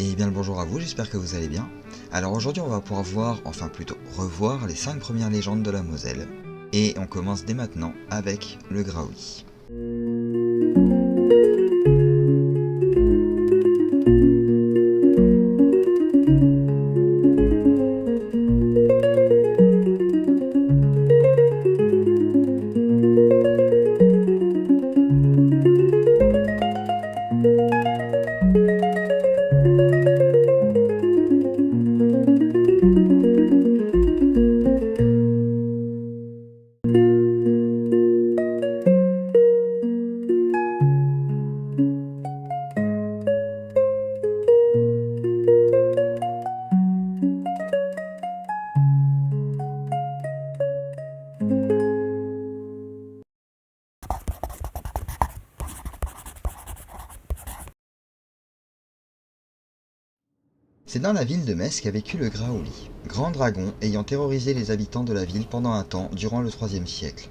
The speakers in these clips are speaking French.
Et bien le bonjour à vous, j'espère que vous allez bien. Alors aujourd'hui on va pouvoir voir, enfin plutôt revoir les 5 premières légendes de la Moselle. Et on commence dès maintenant avec le Graouli. C'est dans la ville de Metz qu'a vécu le Graouli, grand dragon ayant terrorisé les habitants de la ville pendant un temps durant le IIIe siècle.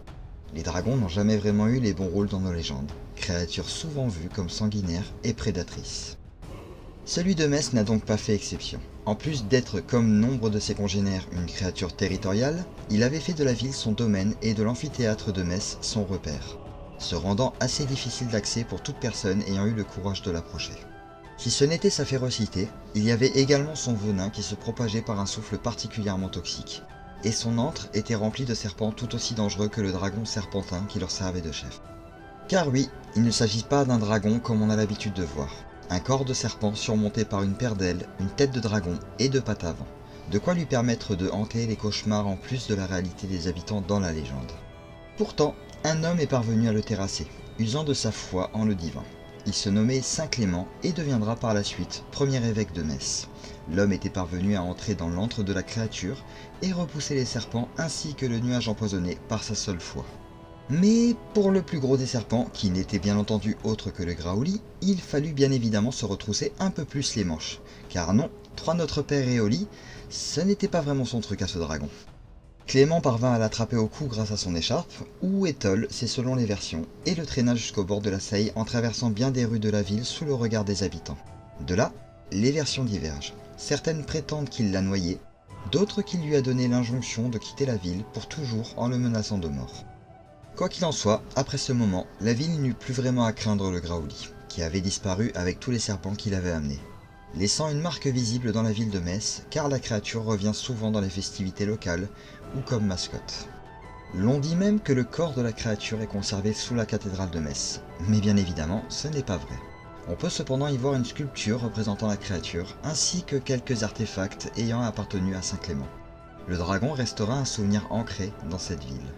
Les dragons n'ont jamais vraiment eu les bons rôles dans nos légendes, créatures souvent vues comme sanguinaires et prédatrices. Celui de Metz n'a donc pas fait exception. En plus d'être comme nombre de ses congénères une créature territoriale, il avait fait de la ville son domaine et de l'amphithéâtre de Metz son repère, se rendant assez difficile d'accès pour toute personne ayant eu le courage de l'approcher. Si ce n'était sa férocité, il y avait également son venin qui se propageait par un souffle particulièrement toxique, et son antre était rempli de serpents tout aussi dangereux que le dragon serpentin qui leur servait de chef. Car oui, il ne s'agit pas d'un dragon comme on a l'habitude de voir. Un corps de serpent surmonté par une paire d'ailes, une tête de dragon et deux pattes avant. De quoi lui permettre de hanter les cauchemars en plus de la réalité des habitants dans la légende. Pourtant, un homme est parvenu à le terrasser, usant de sa foi en le divin. Il se nommait Saint Clément et deviendra par la suite premier évêque de Metz. L'homme était parvenu à entrer dans l'antre de la créature et repousser les serpents ainsi que le nuage empoisonné par sa seule foi. Mais pour le plus gros des serpents, qui n'était bien entendu autre que le Graouli, il fallut bien évidemment se retrousser un peu plus les manches. Car non, trois Notre Père et Oli, ce n'était pas vraiment son truc à ce dragon. Clément parvint à l'attraper au cou grâce à son écharpe, ou étole, c'est selon les versions, et le traîna jusqu'au bord de la Seille en traversant bien des rues de la ville sous le regard des habitants. De là, les versions divergent. Certaines prétendent qu'il l'a noyé, d'autres qu'il lui a donné l'injonction de quitter la ville pour toujours en le menaçant de mort. Quoi qu'il en soit, après ce moment, la ville n'eut plus vraiment à craindre le Graouli, qui avait disparu avec tous les serpents qu'il avait amenés, laissant une marque visible dans la ville de Metz, car la créature revient souvent dans les festivités locales ou comme mascotte. L'on dit même que le corps de la créature est conservé sous la cathédrale de Metz, mais bien évidemment, ce n'est pas vrai. On peut cependant y voir une sculpture représentant la créature, ainsi que quelques artefacts ayant appartenu à Saint Clément. Le dragon restera un souvenir ancré dans cette ville.